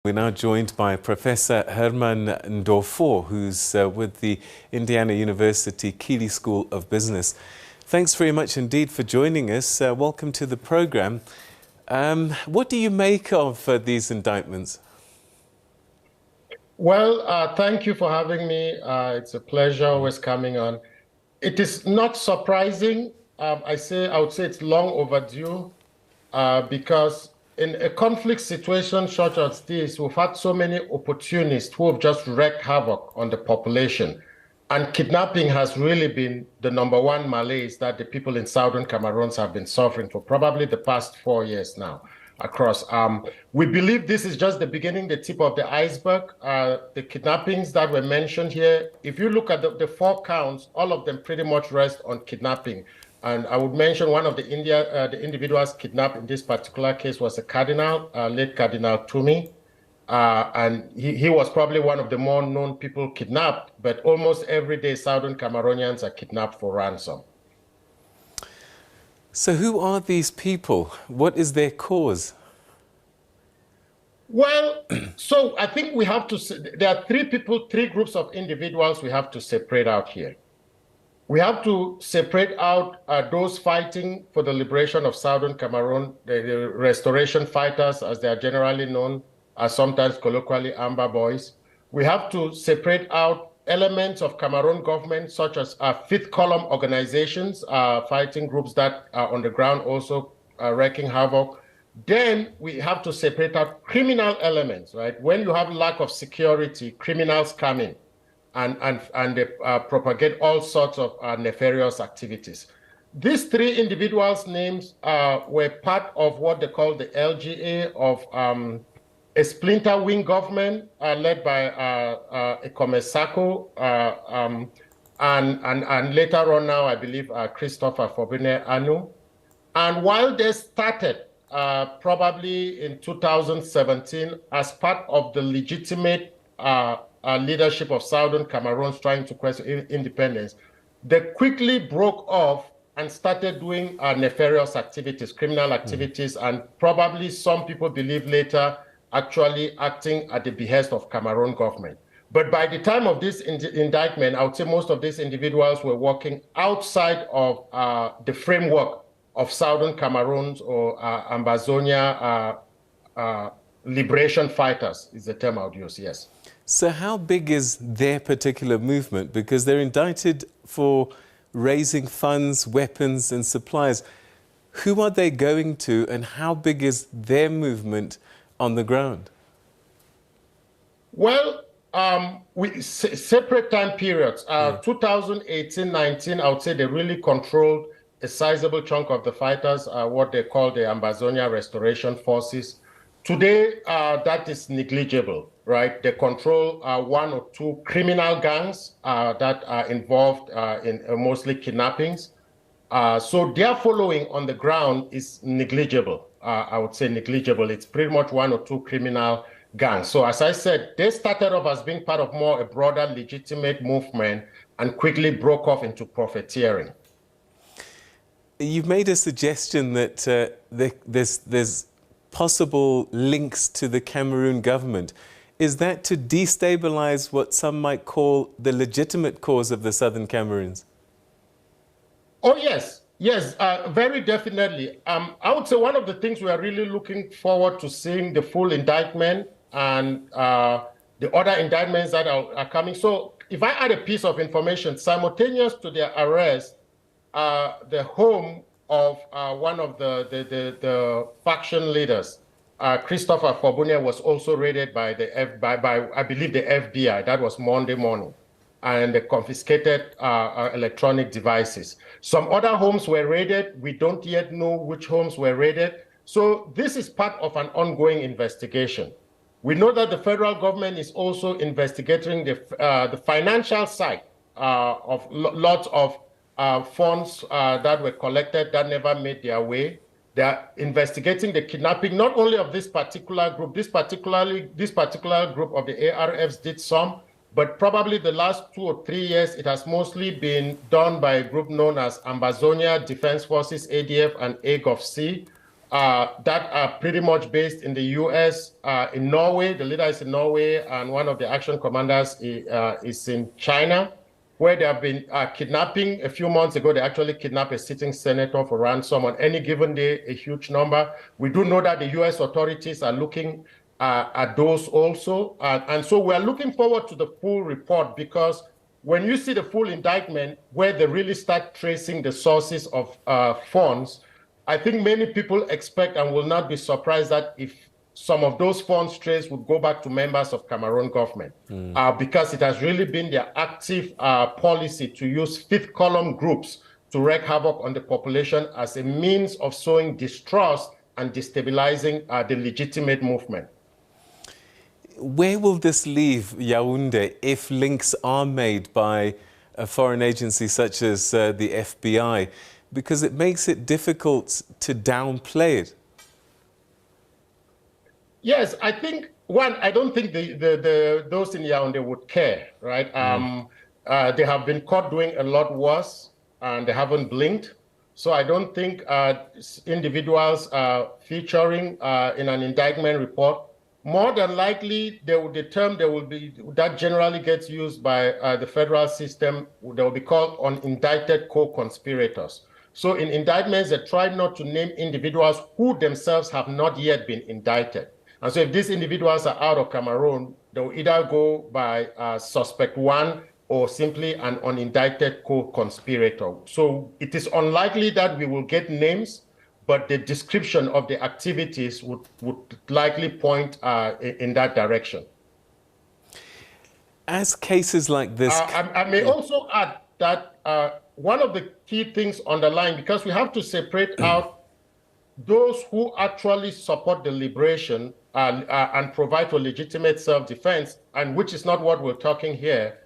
We're now joined by Professor Herman Ndofo, who's with the Indiana University Keeley School of Business. Thanks very much indeed for joining us. Welcome to the program. What do you make of these indictments? Well, thank you for having me. It's a pleasure always coming on. It is not surprising. I would say it's long overdue because in a conflict situation such as this, we've had so many opportunists who have just wreaked havoc on the population. And kidnapping has really been the #1 malaise that the people in southern Cameroon have been suffering for probably the past 4 years now across. We believe this is just the beginning, the tip of the iceberg. The kidnappings that were mentioned here, if you look at the 4 counts, all of them pretty much rest on kidnapping. And I would mention one of the individuals kidnapped in this particular case was a cardinal, late Cardinal Tumi. And he was probably one of the more known people kidnapped, but almost every day Southern Cameroonians are kidnapped for ransom. So who are these people? What is their cause? Well, so I think we have to, there are 3 groups of individuals we have to separate out here. We have to separate out those fighting for the liberation of Southern Cameroon, the restoration fighters, as they are generally known, as sometimes colloquially Amba boys. We have to separate out elements of Cameroon government, such as fifth column organizations, fighting groups that are on the ground also wreaking havoc. Then we have to separate out criminal elements, right? When you have lack of security, criminals come in and they propagate all sorts of nefarious activities. These 3 individuals' names were part of what they call the LGA of a splinter wing government led by Ekome Sako, and later on now, I believe, Christopher Fobine Anu. And while they started probably in 2017 as part of the legitimate leadership of Southern Cameroon trying to question independence, they quickly broke off and started doing nefarious activities, criminal activities, and probably some people believe later actually acting at the behest of Cameroon government. But by the time of this indictment, I would say most of these individuals were working outside of the framework of Southern Cameroon's or Ambazonia liberation fighters is the term I would use, yes. So how big is their particular movement? Because they're indicted for raising funds, weapons and supplies. Who are they going to, and how big is their movement on the ground? Well, separate time periods. 2018-19, I would say they really controlled a sizable chunk of the fighters, what they call the Ambazonia Restoration Forces. Today, that is negligible, right? They control 1 or 2 criminal gangs that are involved in mostly kidnappings. So their following on the ground is negligible. I would say negligible. It's pretty much 1 or 2 criminal gangs. So as I said, they started off as being part of more a broader legitimate movement and quickly broke off into profiteering. You've made a suggestion that there's possible links to the Cameroon government. Is that to destabilize what some might call the legitimate cause of the Southern Cameroons? Oh, yes. Yes, very definitely. I would say one of the things we are really looking forward to seeing the full indictment and the other indictments that are coming. So if I add a piece of information, simultaneous to their arrest, the home of one of the faction leaders, Christopher Fobine, was also raided by I believe the FBI. That was Monday morning, and they confiscated electronic devices. Some other homes were raided. We don't yet know which homes were raided. So this is part of an ongoing investigation. We know that the federal government is also investigating the financial side of lots of funds that were collected that never made their way. They are investigating the kidnapping, not only of this particular group. This particular group of the ARFs did some, but probably the last 2 or 3 years, it has mostly been done by a group known as Ambazonia Defense Forces, ADF, and AGOFC. that are pretty much based in the US, in Norway. The leader is in Norway, and one of the action commanders is in China, where they have been kidnapping. A few months ago, they actually kidnapped a sitting senator for ransom on any given day, a huge number. We do know that the US authorities are looking at those also. And so we're looking forward to the full report, because when you see the full indictment, where they really start tracing the sources of funds, I think many people expect and will not be surprised that if some of those funds traced would go back to members of Cameroon government, because it has really been their active policy to use fifth column groups to wreak havoc on the population as a means of sowing distrust and destabilizing the legitimate movement. Where will this leave Yaoundé if links are made by a foreign agency such as the FBI? Because it makes it difficult to downplay it. Yes, I think, one, I don't think those in Yaoundé would care, right? They have been caught doing a lot worse, and they haven't blinked. So I don't think individuals featuring in an indictment report, more than likely, the term that generally gets used by the federal system, they will be called unindicted co-conspirators. So in indictments, they try not to name individuals who themselves have not yet been indicted. And so if these individuals are out of Cameroon, they'll either go by suspect one or simply an unindicted co-conspirator. So it is unlikely that we will get names, but the description of the activities would likely point in that direction. As cases like this... I may also add that one of the key things underlying, because we have to separate out those who actually support the liberation and provide for legitimate self-defense, and which is not what we're talking here,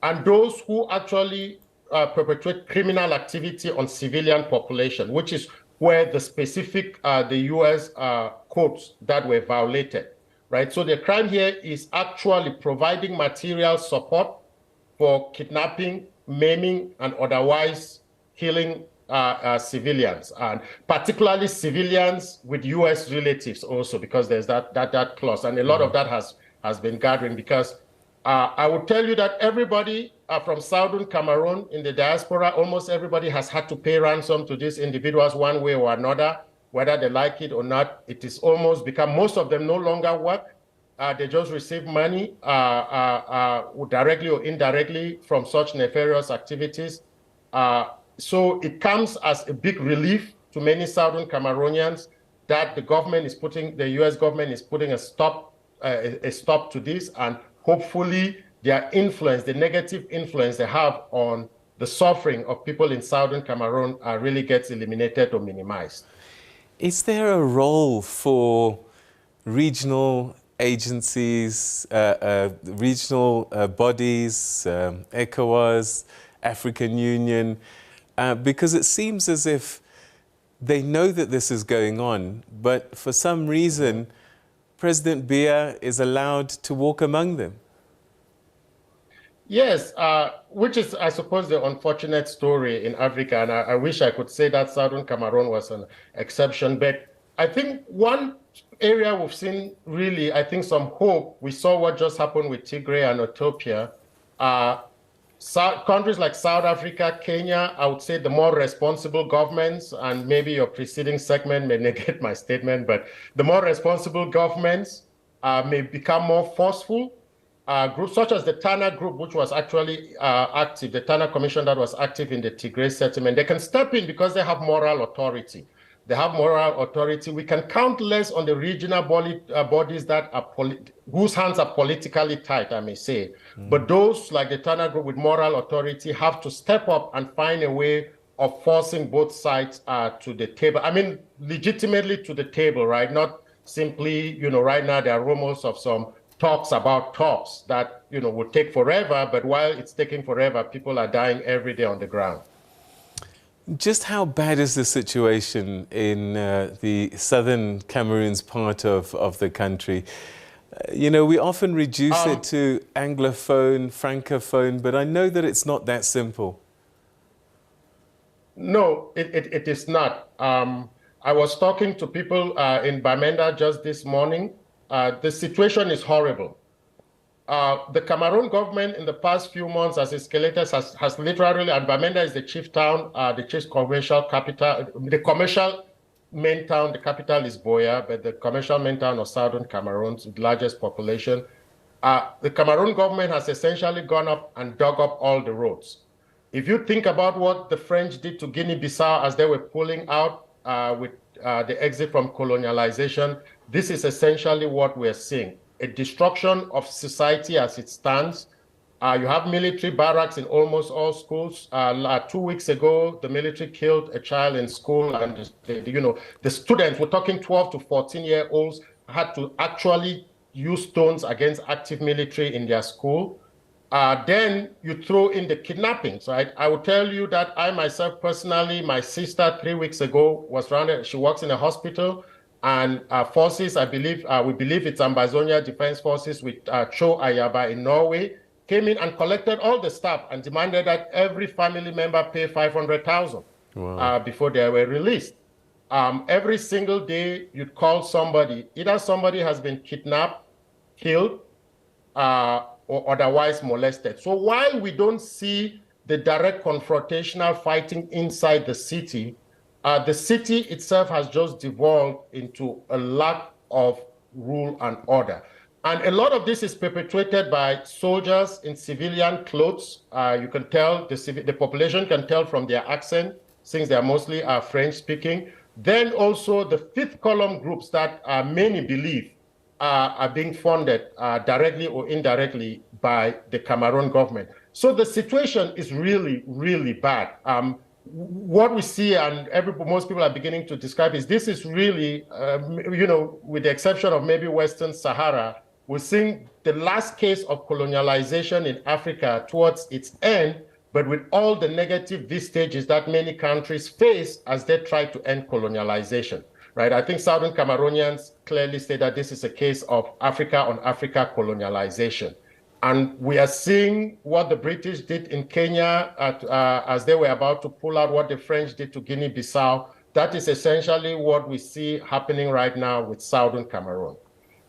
and those who actually perpetrate criminal activity on civilian population, which is where the specific, the U.S. codes that were violated, right? So the crime here is actually providing material support for kidnapping, maiming, and otherwise killing civilians, and particularly civilians with U.S. relatives also, because there's that clause, and a lot of that has been gathering, because I will tell you that everybody from southern Cameroon in the diaspora, almost everybody has had to pay ransom to these individuals one way or another, whether they like it or not. It is almost become, most of them no longer work. They just receive money directly or indirectly from such nefarious activities. So it comes as a big relief to many southern Cameroonians that the U.S. government is putting a stop to this, and hopefully their influence, the negative influence they have on the suffering of people in southern Cameroon really gets eliminated or minimized. Is there a role for regional agencies, regional bodies, ECOWAS, African Union? Because it seems as if they know that this is going on, but for some reason, President Biya is allowed to walk among them. Yes, which is, I suppose, the unfortunate story in Africa. And I wish I could say that southern Cameroon was an exception. But I think one area we've seen really, I think, some hope. We saw what just happened with Tigray and Ethiopia. Countries like South Africa, Kenya, I would say the more responsible governments, and maybe your preceding segment may negate my statement, but the more responsible governments may become more forceful. Groups such as the Tana group, which was actually active, the Tana Commission that was active in the Tigray settlement, they can step in because they have moral authority. They have moral authority. We can count less on the regional bodies that are whose hands are politically tight, I may say. But those like the Tana group with moral authority have to step up and find a way of forcing both sides to the table. I mean, legitimately to the table, right? Not simply, right now there are rumors of some talks about talks that, would take forever, but while it's taking forever, people are dying every day on the ground. Just how bad is the situation in the southern Cameroon's part of the country? We often reduce it to Anglophone, Francophone, but I know that it's not that simple. No, it is not. I was talking to people in Bamenda just this morning. The situation is horrible. The Cameroon government in the past few months has escalated, has literally, and Bamenda is the chief town, the chief commercial capital, the commercial main town, the capital is Boya, but the commercial main town of southern Cameroon, the largest population. The Cameroon government has essentially gone up and dug up all the roads. If you think about what the French did to Guinea-Bissau as they were pulling out with the exit from colonialization, this is essentially what we're seeing. A destruction of society as it stands. You have military barracks in almost all schools. 2 weeks ago, the military killed a child in school, and the students, we're talking 12 to 14-year-olds, had to actually use stones against active military in their school. Then you throw in the kidnappings, right? I will tell you that I myself personally, my sister 3 weeks ago was rounded. She works in a hospital, and forces, we believe it's Ambazonia Defense Forces with Cho Ayaba in Norway, came in and collected all the staff and demanded that every family member pay 500,000 before they were released. Every single day you'd call somebody, either somebody has been kidnapped, killed, or otherwise molested. So while we don't see the direct confrontational fighting inside the city itself has just devolved into a lack of rule and order. And a lot of this is perpetrated by soldiers in civilian clothes. You can tell, the population can tell from their accent, since they are mostly French speaking. Then also the fifth column groups that many believe are being funded directly or indirectly by the Cameroon government. So the situation is really, really bad. What we see, and most people are beginning to describe, is this is really, with the exception of maybe Western Sahara, we're seeing the last case of colonialization in Africa towards its end, but with all the negative vestiges that many countries face as they try to end colonialization, right? I think Southern Cameroonians clearly say that this is a case of Africa on Africa colonialization. And we are seeing what the British did in Kenya as they were about to pull out what the French did to Guinea-Bissau. That is essentially what we see happening right now with Southern Cameroon.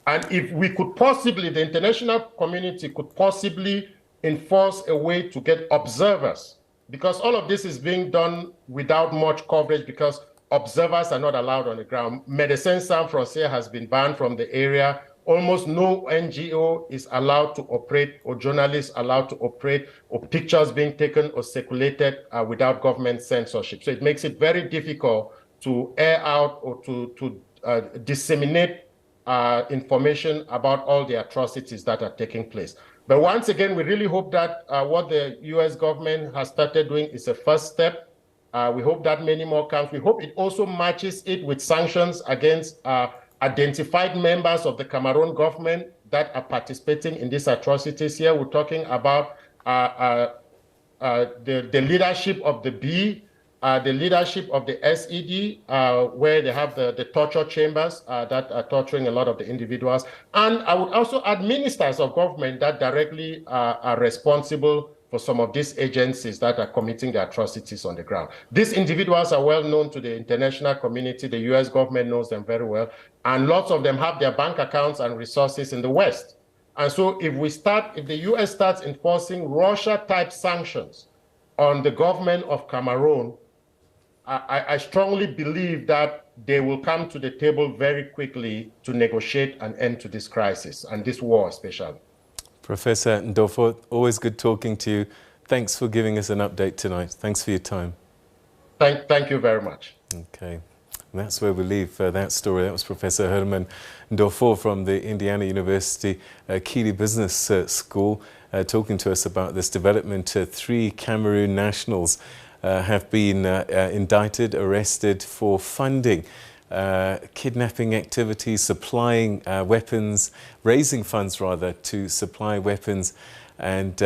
And if we could possibly, the international community could possibly enforce a way to get observers, because all of this is being done without much coverage because observers are not allowed on the ground. Médecins Sans Frontières has been banned from the area. Almost no NGO is allowed to operate, or journalists allowed to operate, or pictures being taken or circulated without government censorship. So it makes it very difficult to air out or to disseminate information about all the atrocities that are taking place. But once again, we really hope that what the US government has started doing is a first step. We hope that many more comes. We hope it also matches it with sanctions against identified members of the Cameroon government that are participating in these atrocities. Here we're talking about the leadership of the B, the leadership of the SED, where they have the torture chambers that are torturing a lot of the individuals. And I would also add ministers of government that directly are responsible for some of these agencies that are committing the atrocities on the ground. These individuals are well known to the international community. The US government knows them very well. And lots of them have their bank accounts and resources in the West. And so if the US starts enforcing Russia-type sanctions on the government of Cameroon, I strongly believe that they will come to the table very quickly to negotiate an end to this crisis, and this war especially. Professor Ndofo, always good talking to you. Thanks for giving us an update tonight. Thanks for your time. Thank you very much. Okay. And that's where we leave that story. That was Professor Herman Ndofo from the Indiana University Keeley Business School talking to us about this development. 3 Cameroon nationals have been indicted, arrested for funding kidnapping activities, supplying weapons, raising funds rather to supply weapons and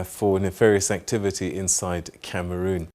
for nefarious activity inside Cameroon.